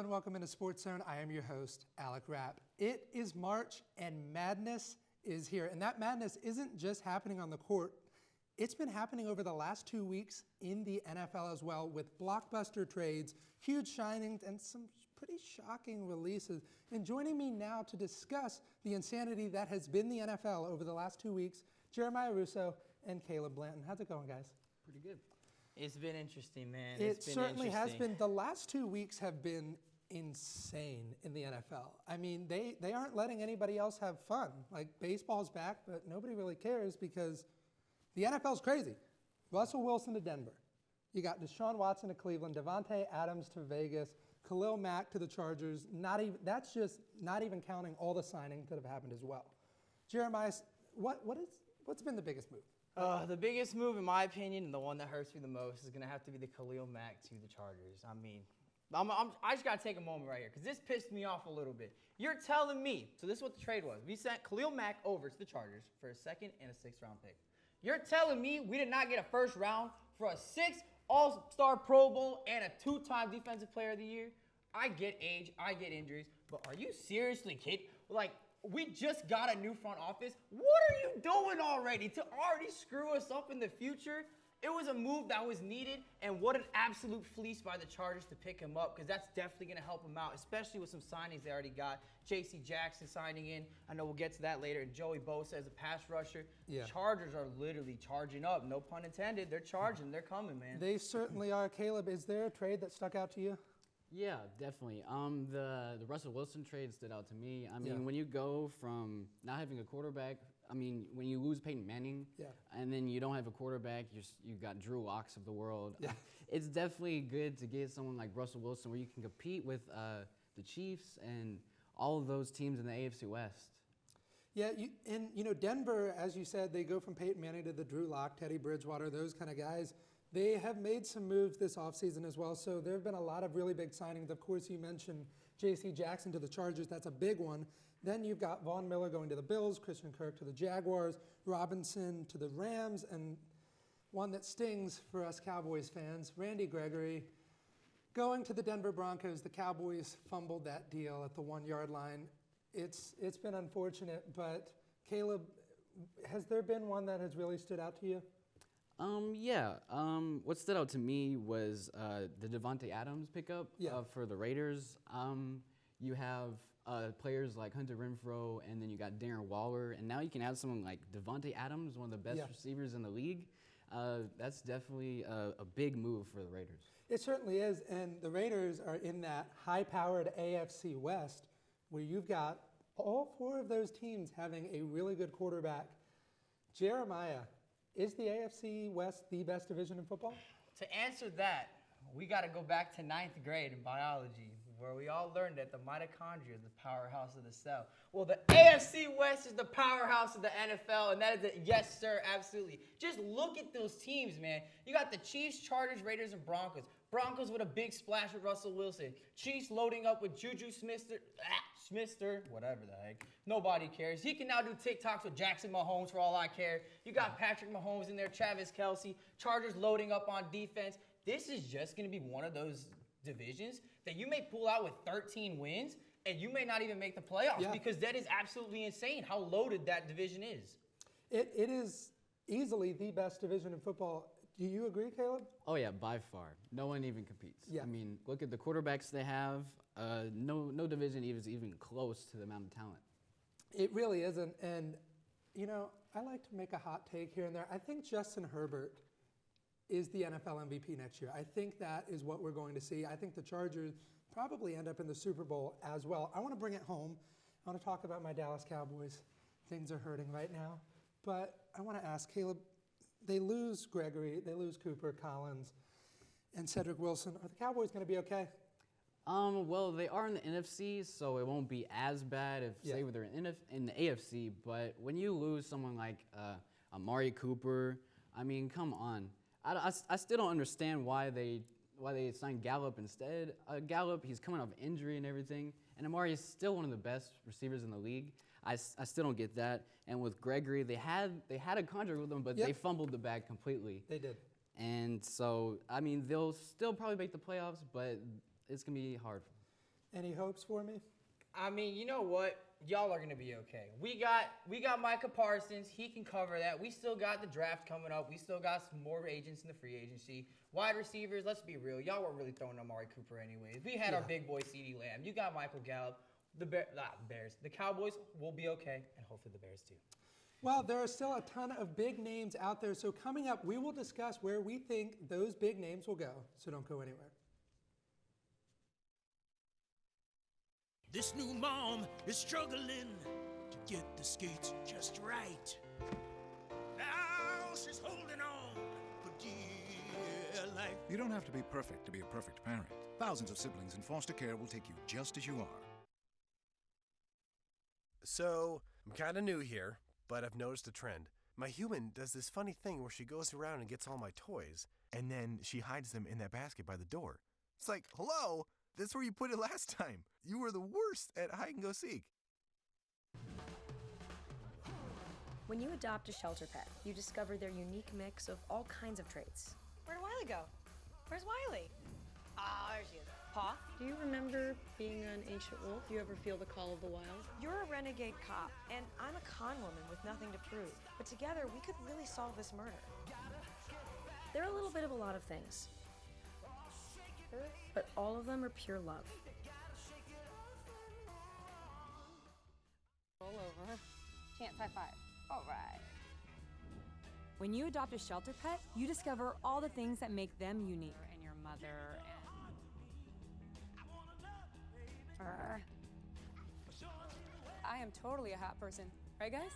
everyone. Welcome into Sportszone. I am your host, Alec Rapp. It is March and madness is here. And that madness isn't just happening on the court. It's been happening over the last 2 weeks in the NFL as well, with blockbuster trades, huge signings, and some pretty shocking releases. And joining me now to discuss the insanity that has been the NFL over the last 2 weeks, Jeremiah Russo and Caleb Blanton. How's it going, guys? Pretty good. It's been interesting, man. It certainly has been. The last 2 weeks have been insane in the NFL. I mean, they aren't letting anybody else have fun. Like, baseball's back, but nobody really cares because the NFL's crazy. Russell Wilson to Denver. You got Deshaun Watson to Cleveland, Devontae Adams to Vegas, Khalil Mack to the Chargers. That's just not even counting all the signings that have happened as well. Jeremiah, what's been the biggest move? The biggest move, in my opinion, and the one that hurts me the most, is going to have to be the Khalil Mack to the Chargers. I mean, I just got to take a moment right here because this pissed me off a little bit. You're telling me, so this is what the trade was. We sent Khalil Mack over to the Chargers for a second and a sixth-round pick. You're telling me we did not get a first round for a 6 All-Star Pro Bowl and a 2-time Defensive Player of the Year? I get age, I get injuries, but are you seriously kidding? Like, we just got a new front office. What are you doing already to already screw us up in the future? It was a move that was needed, and what an absolute fleece by the Chargers to pick him up, because that's definitely going to help him out, especially with some signings they already got. J.C. Jackson signing in. I know we'll get to that later. And Joey Bosa as a pass rusher. Yeah. Chargers are literally charging up. No pun intended. They're charging. They're coming, man. They certainly are. Caleb, is there a trade that stuck out to you? Yeah, definitely. The Russell Wilson trade stood out to me. I mean, when you go from not having a quarterback, I mean, when you lose Peyton Manning, and then you don't have a quarterback, you got Drew Locks of the world. Yeah. It's definitely good to get someone like Russell Wilson where you can compete with the Chiefs and all of those teams in the AFC West. Yeah, Denver, as you said, they go from Peyton Manning to the Drew Lock, Teddy Bridgewater, those kind of guys. They have made some moves this offseason as well, so there have been a lot of really big signings. Of course, you mentioned J.C. Jackson to the Chargers. That's a big one. Then you've got Von Miller going to the Bills, Christian Kirk to the Jaguars, Robinson to the Rams, and one that stings for us Cowboys fans, Randy Gregory, going to the Denver Broncos. The Cowboys fumbled that deal at the 1-yard line. It's been unfortunate, but Caleb, has there been one that has really stood out to you? What stood out to me was the Devontae Adams pickup for the Raiders. You have players like Hunter Renfrow, and then you got Darren Waller, and now you can add someone like Devontae Adams, one of the best receivers in the league. That's definitely a big move for the Raiders. It certainly is, and the Raiders are in that high-powered AFC West where you've got all 4 of those teams having a really good quarterback. Jeremiah, is the AFC West the best division in football? To answer that, we got to go back to 9th grade in biology, where we all learned that the mitochondria is the powerhouse of the cell. Well, the AFC West is the powerhouse of the NFL, and that is yes, sir, absolutely. Just look at those teams, man. You got the Chiefs, Chargers, Raiders, and Broncos. Broncos with a big splash with Russell Wilson. Chiefs loading up with Juju Smith-Schuster, whatever the heck. Nobody cares. He can now do TikToks with Jackson Mahomes for all I care. You got Patrick Mahomes in there, Travis Kelce. Chargers loading up on defense. This is just going to be one of those divisions that you may pull out with 13 wins, and you may not even make the playoffs because that is absolutely insane how loaded that division is. It is easily the best division in football. Do you agree, Caleb? Oh, yeah, by far. No one even competes. Yeah. I mean, look at the quarterbacks they have. No division is even close to the amount of talent. It really isn't. And, I like to make a hot take here and there. I think Justin Herbert is the NFL MVP next year. I think that is what we're going to see. I think the Chargers probably end up in the Super Bowl as well. I want to bring it home. I want to talk about my Dallas Cowboys. Things are hurting right now. But I want to ask Caleb, they lose Gregory, they lose Cooper, Collins, and Cedric Wilson. Are the Cowboys going to be okay? Well, they are in the NFC, so it won't be as bad if, say, they're in the AFC. But when you lose someone like Amari Cooper, I mean, come on. I still don't understand why they signed Gallup instead. Gallup, he's coming off injury and everything, and Amari is still one of the best receivers in the league. I still don't get that. And with Gregory, they had a contract with him, but they fumbled the bag completely. They did. And so, I mean, they'll still probably make the playoffs, but it's going to be hard. Any hopes for me? I mean, you know what? Y'all are gonna be okay. We got Micah Parsons. He can cover that. We still got the draft coming up. We still got some more agents in the free agency. Wide receivers. Let's be real. Y'all weren't really throwing Amari Cooper anyways. We had our big boy CeeDee Lamb. You got Michael Gallup. The Bears. The Cowboys will be okay, and hopefully the Bears too. Well, there are still a ton of big names out there. So coming up, we will discuss where we think those big names will go. So don't go anywhere. This new mom is struggling to get the skates just right. Now she's holding on for dear life. You don't have to be perfect to be a perfect parent. Thousands of siblings in foster care will take you just as you are. So, I'm kind of new here, but I've noticed a trend. My human does this funny thing where she goes around and gets all my toys, and then she hides them in that basket by the door. It's like, hello? That's where you put it last time. You were the worst at hide and go seek. When you adopt a shelter pet, you discover their unique mix of all kinds of traits. Where'd Wiley go? Where's Wiley? Ah, there she is. Paw? Do you remember being an ancient wolf? Do you ever feel the call of the wild? You're a renegade cop, and I'm a con woman with nothing to prove. But together, we could really solve this murder. They're a little bit of a lot of things, but all of them are pure love. Roll over. Chance high five. All right. When you adopt a shelter pet, you discover all the things that make them unique. And your mother and... I am totally a hat person. Right, guys?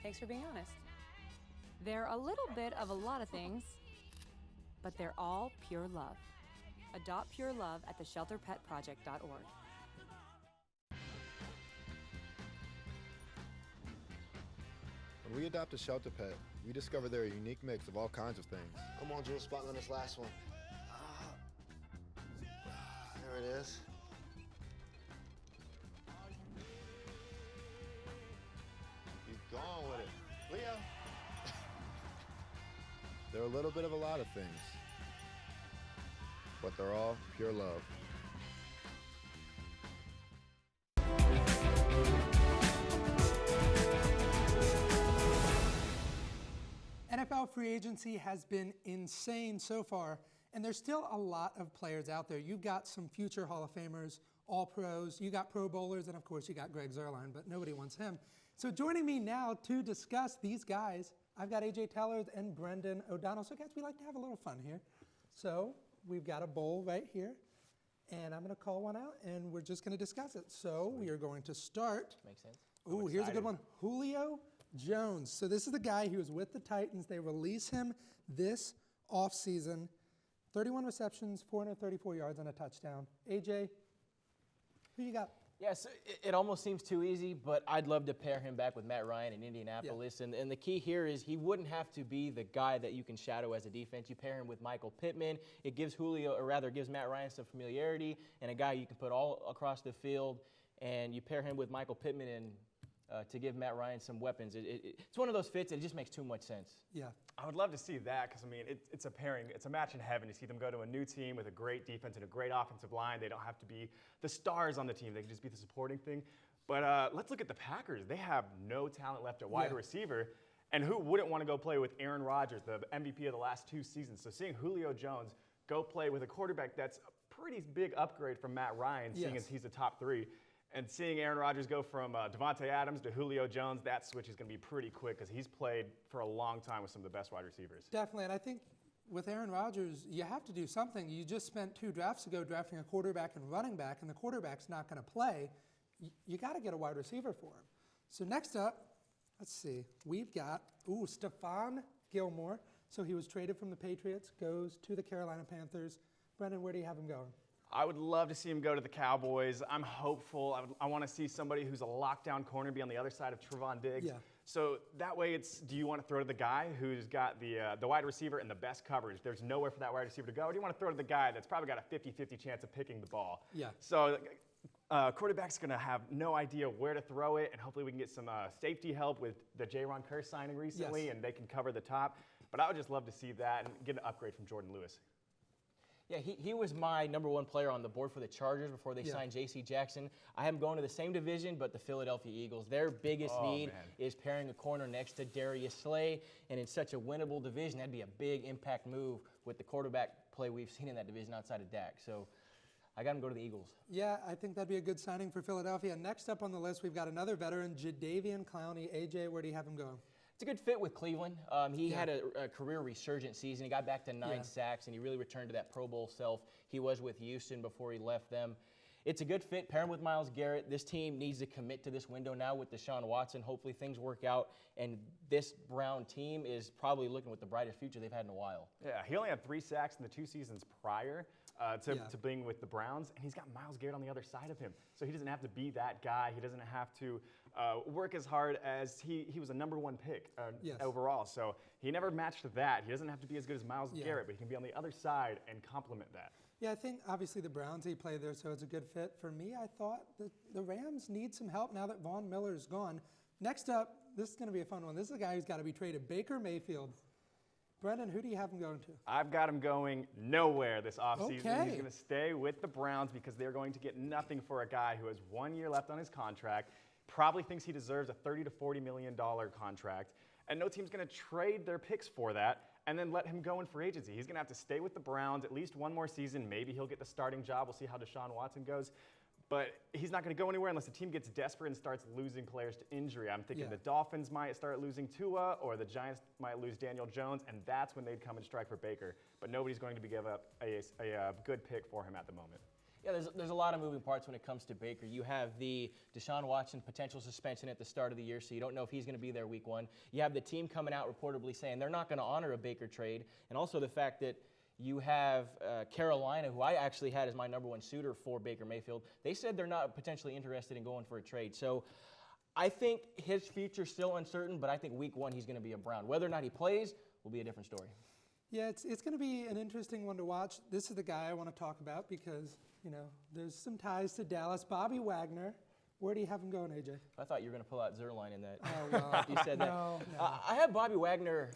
Thanks for being honest. They're a little bit of a lot of things, but they're all pure love. Adopt pure love at theshelterpetproject.org. When we adopt a shelter pet, we discover their unique mix of all kinds of things. Come on, Jules, spot on this last one. There it is. Keep going with it. Leo. They're a little bit of a lot of things, but they're all pure love. NFL free agency has been insane so far, and there's still a lot of players out there. You've got some future Hall of Famers, all pros, you got Pro Bowlers, and of course you got Greg Zuerlein, but nobody wants him. So joining me now to discuss these guys, I've got AJ Tellers and Brendan O'Donnell. So guys, we like to have a little fun here. So we've got a bowl right here, and I'm gonna call one out, and we're just gonna discuss it. So we are going to start. Makes sense. Ooh, here's a good one. Julio Jones. So this is the guy who was with the Titans. They release him this offseason. 31 receptions, 434 yards, and a touchdown. AJ, who you got? Yes, it almost seems too easy, but I'd love to pair him back with Matt Ryan in Indianapolis. Yeah. And the key here is he wouldn't have to be the guy that you can shadow as a defense. You pair him with Michael Pittman. It gives Julio, or rather gives Matt Ryan some familiarity and a guy you can put all across the field. And you pair him with Michael Pittman and to give Matt Ryan some weapons. It's one of those fits, it just makes too much sense. Yeah. I would love to see that because, I mean, it's a pairing. It's a match in heaven to see them go to a new team with a great defense and a great offensive line. They don't have to be the stars on the team. They can just be the supporting thing. But let's look at the Packers. They have no talent left at wide receiver. And who wouldn't want to go play with Aaron Rodgers, the MVP of the last 2 seasons? So seeing Julio Jones go play with a quarterback that's a pretty big upgrade from Matt Ryan, seeing as he's a top 3. And seeing Aaron Rodgers go from Devontae Adams to Julio Jones, that switch is going to be pretty quick because he's played for a long time with some of the best wide receivers. Definitely, and I think with Aaron Rodgers, you have to do something. You just spent 2 drafts ago drafting a quarterback and running back, and the quarterback's not going to play. You got to get a wide receiver for him. So next up, let's see, we've got, Stephon Gilmore. So he was traded from the Patriots, goes to the Carolina Panthers. Brendan, where do you have him going? I would love to see him go to the Cowboys. I'm hopeful. I want to see somebody who's a lockdown corner be on the other side of Trevon Diggs. Yeah. So that way do you want to throw to the guy who's got the wide receiver and the best coverage? There's nowhere for that wide receiver to go. Or do you want to throw to the guy that's probably got a 50-50 chance of picking the ball? Yeah. So quarterback's going to have no idea where to throw it, and hopefully we can get some safety help with the Jaron Kearse signing recently, and they can cover the top. But I would just love to see that and get an upgrade from Jordan Lewis. Yeah, he was my #1 player on the board for the Chargers before they signed J.C. Jackson. I have him going to the same division, but the Philadelphia Eagles. Their biggest need is pairing a corner next to Darius Slay, and in such a winnable division, that'd be a big impact move with the quarterback play we've seen in that division outside of Dak. So I got him go to the Eagles. Yeah, I think that'd be a good signing for Philadelphia. Next up on the list, we've got another veteran, Jadeveon Clowney. AJ, where do you have him going? It's a good fit with Cleveland. He had a career resurgent season. He got back to 9 sacks, and he really returned to that Pro Bowl self he was with Houston before he left them. It's a good fit. Pair him with Myles Garrett. This team needs to commit to this window now with Deshaun Watson. Hopefully things work out, and this Brown team is probably looking with the brightest future they've had in a while. Yeah, he only had 3 sacks in the 2 seasons prior to being with the Browns, and he's got Myles Garrett on the other side of him. So he doesn't have to be that guy. He doesn't have to work as hard as he was a #1 pick overall. So he never matched that. He doesn't have to be as good as Myles Garrett, but he can be on the other side and complement that. Yeah, I think obviously the Browns, he played there, so it's a good fit. For me, I thought the Rams need some help now that Von Miller's gone. Next up, this is going to be a fun one. This is a guy who's got to be traded, Baker Mayfield. Brendan, who do you have him going to? I've got him going nowhere this offseason. Okay. He's going to stay with the Browns because they're going to get nothing for a guy who has 1 year left on his contract, probably thinks he deserves a $30 to $40 million contract, and no team's going to trade their picks for that and then let him go in free agency. He's going to have to stay with the Browns at least 1 more season. Maybe he'll get the starting job. We'll see how Deshaun Watson goes. But he's not going to go anywhere unless the team gets desperate and starts losing players to injury. I'm thinking the Dolphins might start losing Tua, or the Giants might lose Daniel Jones, and that's when they'd come and strike for Baker. But nobody's going to give up a good pick for him at the moment. Yeah, there's a lot of moving parts when it comes to Baker. You have the Deshaun Watson potential suspension at the start of the year, so you don't know if he's going to be there week 1. You have the team coming out reportedly saying they're not going to honor a Baker trade, and also the fact that you have Carolina, who I actually had as my #1 suitor for Baker Mayfield. They said they're not potentially interested in going for a trade. So I think his future's still uncertain, but I think week 1 he's going to be a Brown. Whether or not he plays will be a different story. Yeah, it's going to be an interesting one to watch. This is the guy I want to talk about because, there's some ties to Dallas. Bobby Wagner. Where do you have him going, AJ? I thought you were going to pull out Zerline in that. Oh, well, you said that. No. I have Bobby Wagner.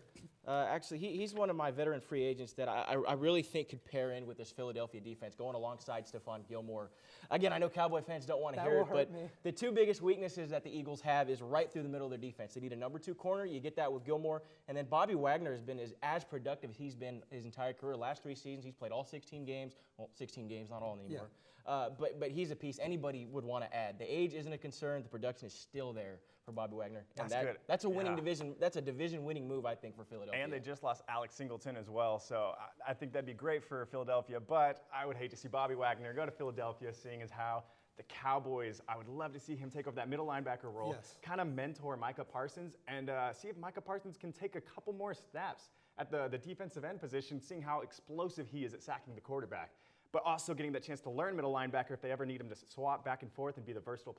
Actually, he's one of my veteran free agents that I really think could pair in with this Philadelphia defense, going alongside Stephon Gilmore. Again, I know Cowboy fans don't want to hear it, but the 2 biggest weaknesses that the Eagles have is right through the middle of their defense. They need a #2 corner. You get that with Gilmore. And then Bobby Wagner has been as productive as he's been his entire career. Last 3 seasons, he's played all 16 games. Well, 16 games, not all anymore. But he's a piece anybody would want to add. The age isn't a concern. The production is still there for Bobby Wagner. And That's good. That's a winning division. That's a division-winning move, I think, for Philadelphia. And they just lost Alex Singleton as well, so I think that'd be great for Philadelphia. But I would hate to see Bobby Wagner go to Philadelphia, seeing as how the Cowboys, I would love to see him take over that middle linebacker role, kind of mentor Micah Parsons, and see if Micah Parsons can take a couple more snaps at the defensive end position, seeing how explosive he is at sacking the quarterback. But also getting that chance to learn middle linebacker if they ever need him to swap back and forth and be the versatile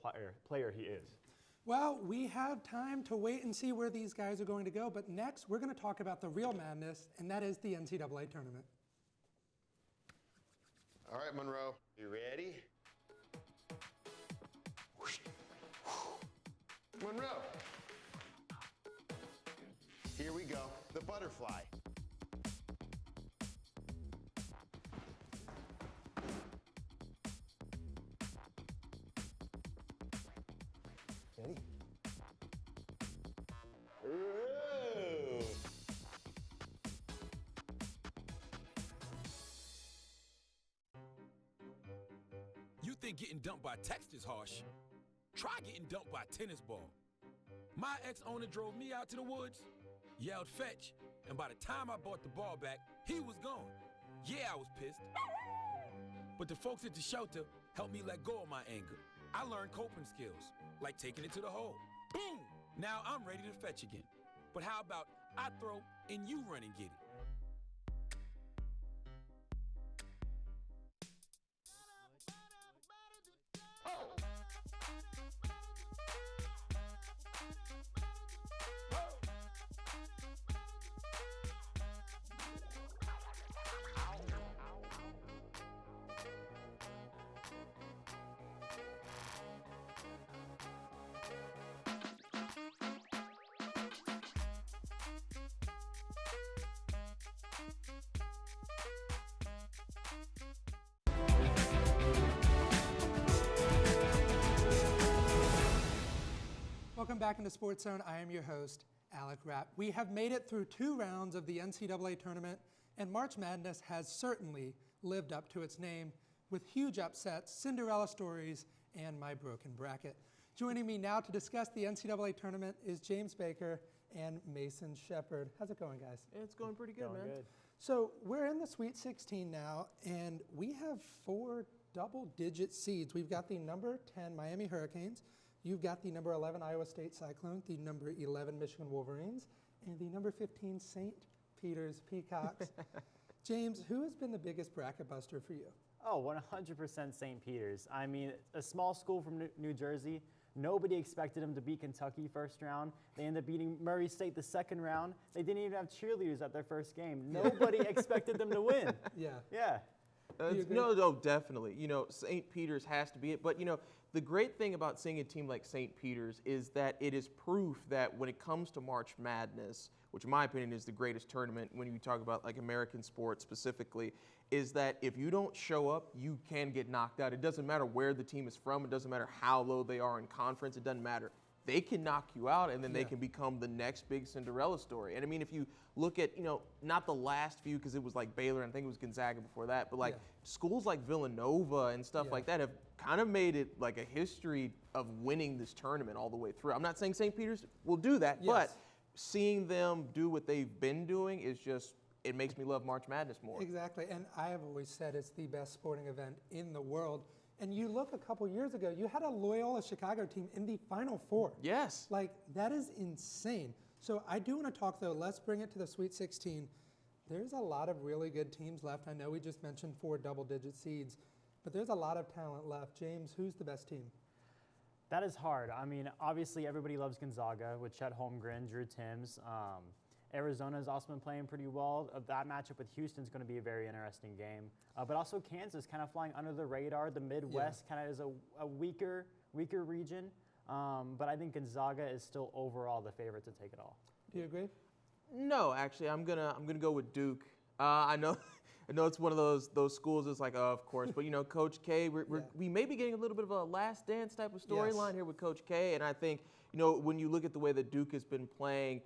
player he is. Well, we have time to wait and see where these guys are going to go, but next we're going to talk about the real madness, and that is the NCAA tournament. All right, Monroe, you ready? Monroe. Here we go, the butterfly. Ready? Ooh. You think getting dumped by text is harsh? Try getting dumped by a tennis ball. My ex-owner drove me out to the woods, yelled fetch, and by the time I brought the ball back, he was gone. Yeah, I was pissed. But the folks at the shelter helped me let go of my anger. I learned coping skills, like taking it to the hole. Boom! Now I'm ready to fetch again. But how about I throw and you run and get it? welcome back into Sportszone. I am your host, Alec Rapp. We have made it through 2 rounds of the NCAA tournament, and March Madness has certainly lived up to its name with huge upsets, Cinderella stories, and my broken bracket. Joining me now to discuss the NCAA tournament is James Baker and Mason Shepard. How's it going, guys? It's going pretty good, man. Good. So we're in the Sweet 16 now, and we have 4 double-digit seeds. We've got the number 10 Miami Hurricanes. You've got the number 11 Iowa State Cyclones, the number 11 Michigan Wolverines, and the number 15 St. Peter's Peacocks. James, who has been the biggest bracket buster for you? Oh, 100% St. Peter's. I mean, a small school from New Jersey. Nobody expected them to beat Kentucky first round. They ended up beating Murray State the second round. They didn't even have cheerleaders at their first game. Nobody expected them to win. Yeah. Yeah. No, definitely. You know, St. Peter's has to be it. But, you know, the great thing about seeing a team like St. Peter's is that it is proof that when it comes to March Madness, which in my opinion is the greatest tournament when you talk about like American sports specifically, is that if you don't show up, you can get knocked out. It doesn't matter where the team is from. It doesn't matter how low they are in conference. It doesn't matter. They can knock you out, and then they can become the next big Cinderella story. And I mean, if you look at, you know, not the last few, because it was like Baylor, and I think it was Gonzaga before that, but like schools like Villanova and stuff like that have kind of made it like a history of winning this tournament all the way through. I'm not saying St. Peter's will do that, but seeing them do what they've been doing is just, it makes me love March Madness more. Exactly, and I have always said it's the best sporting event in the world. And you look a couple years ago, you had a Loyola Chicago team in the Final Four. Yes. Like, that is insane. So I do want to talk, though, let's bring it to the Sweet 16. There's a lot of really good teams left. I know we just mentioned 4 double-digit seeds, but there's a lot of talent left. James, who's the best team? That is hard. I mean, obviously everybody loves Gonzaga with Chet Holmgren, Drew Timms. Arizona has also been playing pretty well. That matchup with Houston is going to be a very interesting game. But also Kansas kind of flying under the radar. The Midwest kind of is a weaker region. But I think Gonzaga is still overall the favorite to take it all. Do you agree? No, actually, I'm gonna go with Duke. I know it's one of those schools that's like, oh, of course, but you know, Coach K, we may be getting a little bit of a Last Dance type of storyline here with Coach K, and I think, you know, when you look at the way that Duke has been playing,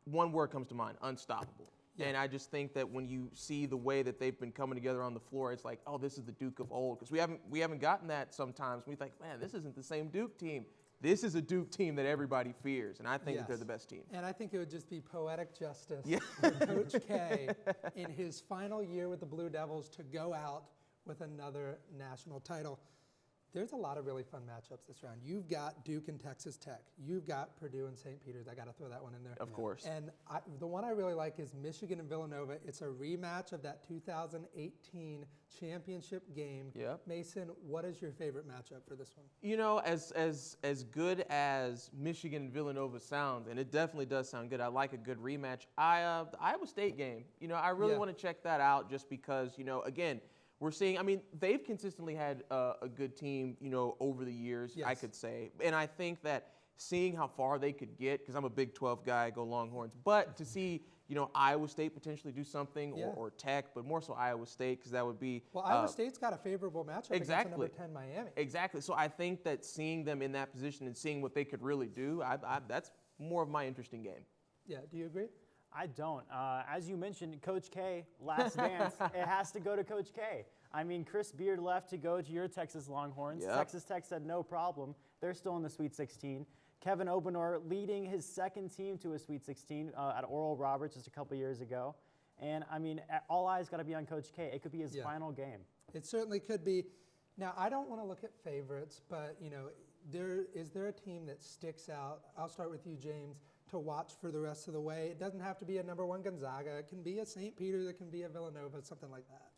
one word comes to mind: unstoppable. And I just think that when you see the way that they've been coming together on the floor, it's like, oh, this is the Duke of old, because we haven't gotten that sometimes. We think, man, this isn't the same Duke team. This is a Duke team that everybody fears, and I think that they're the best team. And I think it would just be poetic justice for Coach K in his final year with the Blue Devils to go out with another national title. There's a lot of really fun matchups this round. You've got Duke and Texas Tech. You've got Purdue and St. Peter's. I got to throw that one in there. Of course. And the one I really like is Michigan and Villanova. It's a rematch of that 2018 championship game. Yep. Mason, what is your favorite matchup for this one? You know, as good as Michigan and Villanova sounds, and it definitely does sound good, I like a good rematch. The Iowa State game, you know, I really want to check that out just because, you know, again, we're seeing, I mean, they've consistently had a good team, you know, over the years, I could say. And I think that seeing how far they could get, because I'm a Big 12 guy, go Longhorns, but to see, you know, Iowa State potentially do something, or Tech, but more so Iowa State, because that would be. Well, Iowa State's got a favorable matchup against the number 10 Miami. Exactly. So I think that seeing them in that position and seeing what they could really do, that's more of my interesting game. Yeah, do you agree? I don't. As you mentioned, Coach K, Last Dance, it has to go to Coach K. I mean, Chris Beard left to go to your Texas Longhorns. Texas Tech said no problem. They're still in the Sweet 16. Kevin Obanor leading his second team to a Sweet 16 at Oral Roberts just a couple years ago. And, I mean, all eyes got to be on Coach K. It could be his final game. It certainly could be. Now, I don't want to look at favorites, but, you know, is there a team that sticks out? I'll start with you, James, to watch for the rest of the way. It doesn't have to be a number 1 Gonzaga. It can be a St. Peter's. It can be a Villanova, something like that.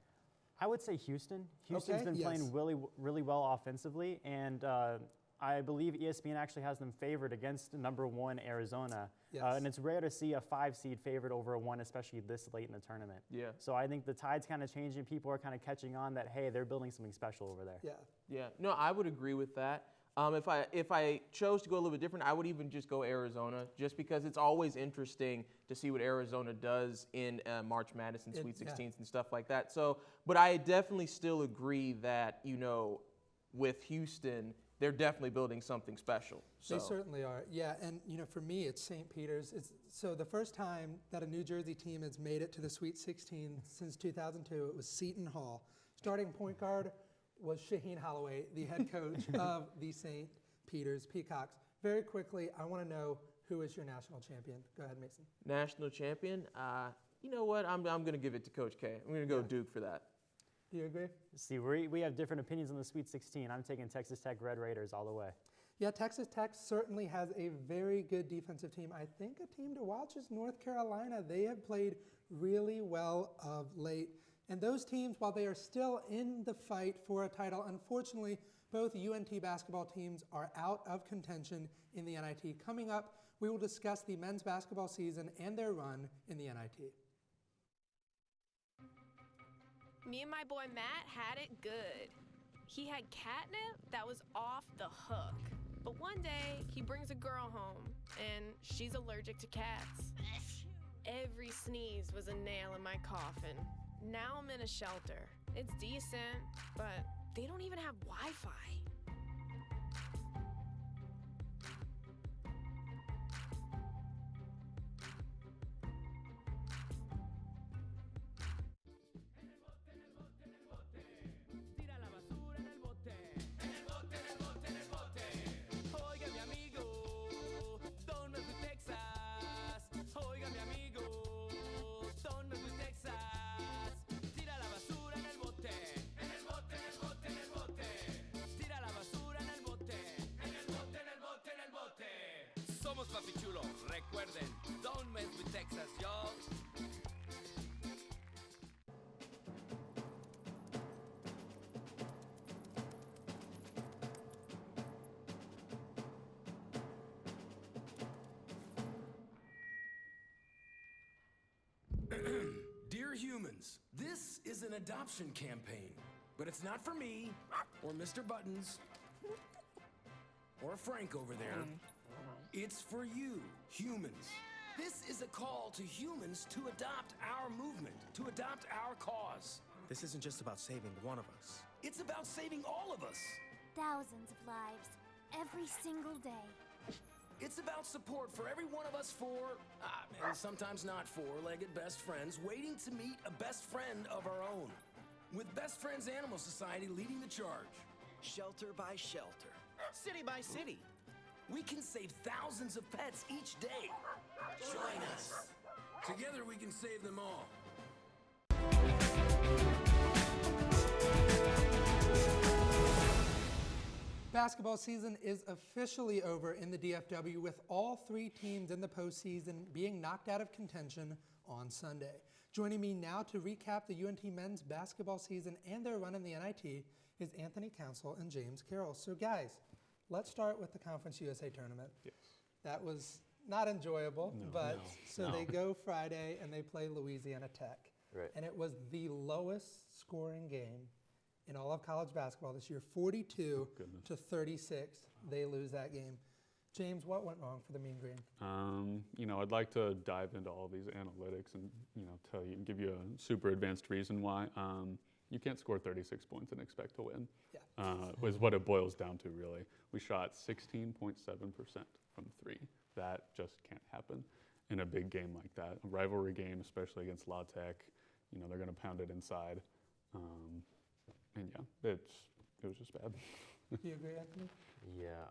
I would say Houston. Houston's been playing really well offensively, and I believe ESPN actually has them favored against number 1 Arizona. And it's rare to see a 5 seed favored over a 1, especially this late in the tournament. Yeah. So I think the tide's kind of changing. People are kind of catching on that, hey, they're building something special over there. Yeah. No, I would agree with that. If I chose to go a little bit different, I would even just go Arizona, just because it's always interesting to see what Arizona does in March Madness and Sweet 16s and stuff like that. So, but I definitely still agree that, you know, with Houston, they're definitely building something special. So. They certainly are. Yeah, and for me, it's St. Peter's. So the first time that a New Jersey team has made it to the Sweet 16 since 2002, it was Seton Hall. Starting point guard was Shaheen Holloway, the head coach of the St. Peter's Peacocks. Very quickly, I want to know, who is your national champion? Go ahead, Mason. National champion? You know what? I'm going to give it to Coach K. I'm going to go Duke for that. Do you agree? See, we have different opinions on the Sweet 16. I'm taking Texas Tech Red Raiders all the way. Yeah, Texas Tech certainly has a very good defensive team. I think a team to watch is North Carolina. They have played really well of late. And those teams, while they are still in the fight for a title, unfortunately, both UNT basketball teams are out of contention in the NIT. Coming up, we will discuss the men's basketball season and their run in the NIT. Me and my boy Matt had it good. He had catnip that was off the hook. But one day, he brings a girl home, and she's allergic to cats. Every sneeze was a nail in my coffin. Now I'm in a shelter. It's decent, but they don't even have Wi-Fi. Somos papi chulo, recuerden, don't mess with Texas, y'all. Dear humans, this is an adoption campaign, but it's not for me, or Mr. Buttons, or Frank over there. It's for you, humans. This is a call to humans to adopt our movement, to adopt our cause. This isn't just about saving one of us. It's about saving all of us. Thousands of lives, every single day. It's about support for every one of us four, and sometimes not four-legged best friends, waiting to meet a best friend of our own. With Best Friends Animal Society leading the charge. Shelter by shelter, city by city. We can save thousands of pets each day. Join us. Together we can save them all. Basketball season is officially over in the DFW, with all three teams in the postseason being knocked out of contention on Sunday. Joining me now to recap the UNT men's basketball season and their run in the NIT is Anthony Council and James Carroll. So guys, let's start with the Conference USA tournament. Yes. That was not enjoyable, they go Friday and they play Louisiana Tech. Right. And it was the lowest scoring game in all of college basketball this year, 42 to 36. They lose that game. James, what went wrong for the Mean Green? I'd like to dive into all these analytics and, tell you and give you a super advanced reason why. You can't score 36 points and expect to win. Yeah. Is what it boils down to, really. We shot 16.7% from three. That just can't happen in a big game like that. A rivalry game, especially against La Tech, they're going to pound it inside. And yeah, it was just bad. Do you agree, Anthony? Yeah,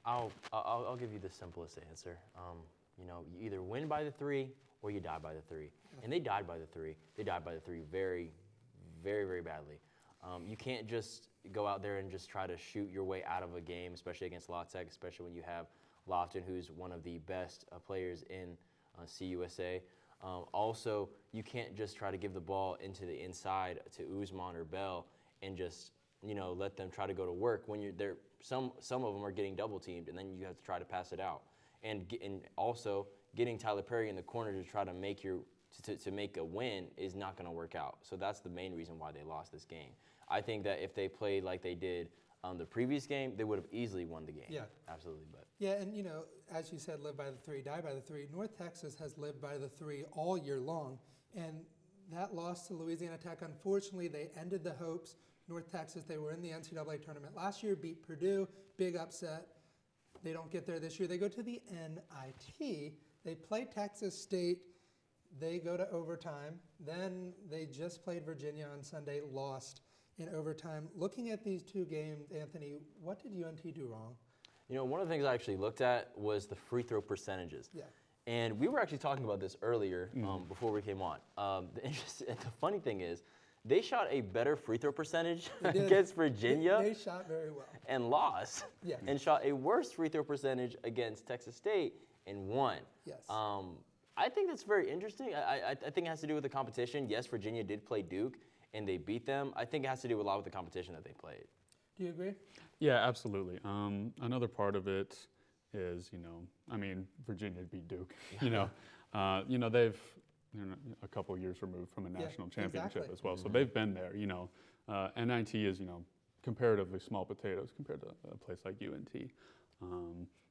I'll give you the simplest answer. You either win by the three or you die by the three. And they died by the three. They died by the three very, very, very badly. You can't just go out there and just try to shoot your way out of a game, especially against La Tech, especially when you have Lofton, who's one of the best players in CUSA. Also, you can't just try to give the ball into the inside to Usman or Bell and just let them try to go to work when you're there. Some of them are getting double teamed, and then you have to try to pass it out. And also getting Tyler Perry in the corner to try to make to make a win is not going to work out. So that's the main reason why they lost this game. I think that if they played like they did the previous game, they would have easily won the game. Yeah, absolutely. But yeah, and as you said, live by the three, die by the three. North Texas has lived by the three all year long, and that loss to Louisiana Tech, unfortunately, they ended the hopes North Texas. They were in the NCAA tournament last year, beat Purdue, big upset. They don't get there this year. They go to the NIT. They play Texas State. They go to overtime. Then they just played Virginia on Sunday, lost in overtime. Looking at these two games, Anthony, what did UNT do wrong? You know, one of the things I actually looked at was the free throw percentages. Yeah. And we were actually talking about this earlier before we came on. The funny thing is, they shot a better free throw percentage against Virginia. They shot very well. And lost. Yes. And shot a worse free throw percentage against Texas State and won. Yes. I think that's very interesting. I think it has to do with the competition. Yes, Virginia did play Duke, and they beat them. I think it has to do a lot with the competition that they played. Do you agree? Yeah, absolutely. Another part of it is, Virginia beat Duke. They've a couple years removed from a national championship as well, so they've been there. NIT is comparatively small potatoes compared to a place like UNT.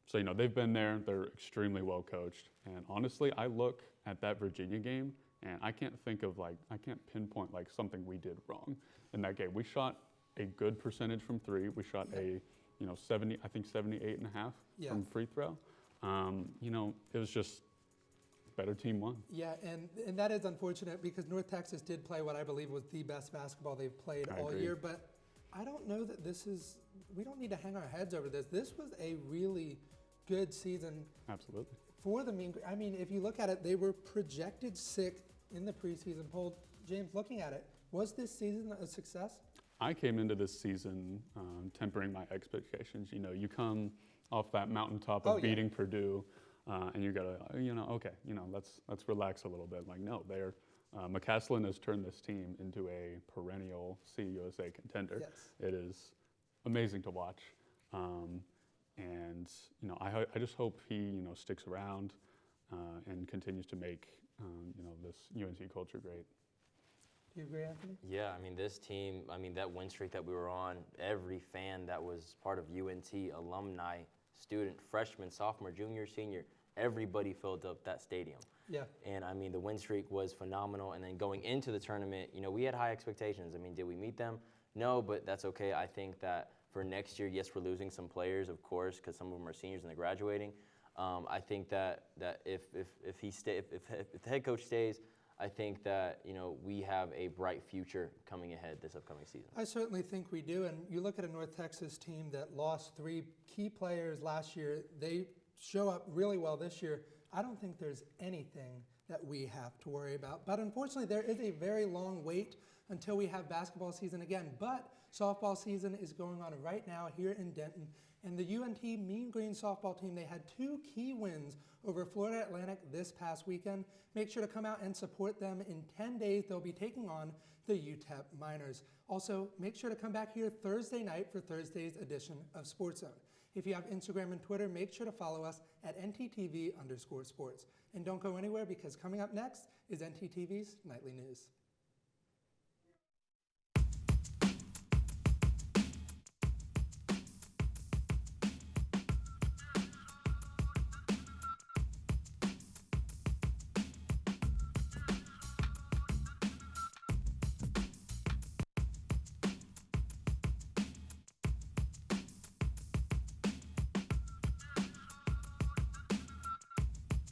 So they've been there. They're extremely well coached, and honestly, I look at that Virginia game, and I can't pinpoint something we did wrong in that game. We shot a good percentage from three. We shot 78.5 from free throw. It was just better team won. Yeah, and that is unfortunate because North Texas did play what I believe was the best basketball they've played all year, but I don't know that we don't need to hang our heads over this. This was a really good season. Absolutely. For the Mean Green. I mean, if you look at it, they were projected 6th in the preseason poll. James, looking at it, was this season a success? I came into this season tempering my expectations. You come off that mountaintop of beating Purdue, and you gotta, let's relax a little bit. McCaslin has turned this team into a perennial CUSA contender. Yes. It is amazing to watch, and I just hope he sticks around and continues to make this UNC culture great. Do you agree, Anthony? Yeah, this team, that win streak that we were on, every fan that was part of UNT, alumni, student, freshman, sophomore, junior, senior, everybody filled up that stadium. Yeah. And the win streak was phenomenal. And then going into the tournament, we had high expectations. Did we meet them? No, but that's okay. I think that for next year, yes, we're losing some players, of course, because some of them are seniors and they're graduating. I think that if the head coach stays, I think that we have a bright future coming ahead this upcoming season. I certainly think we do. And you look at a North Texas team that lost 3 key players last year. They show up really well this year. I don't think there's anything that we have to worry about. But unfortunately, there is a very long wait until we have basketball season again. But softball season is going on right now here in Denton. And the UNT Mean Green softball team, they had 2 key wins over Florida Atlantic this past weekend. Make sure to come out and support them. In 10 days, they'll be taking on the UTEP Miners. Also, make sure to come back here Thursday night for Thursday's edition of Sportszone. If you have Instagram and Twitter, make sure to follow us at NTTV_sports. And don't go anywhere because coming up next is NTTV's Nightly News.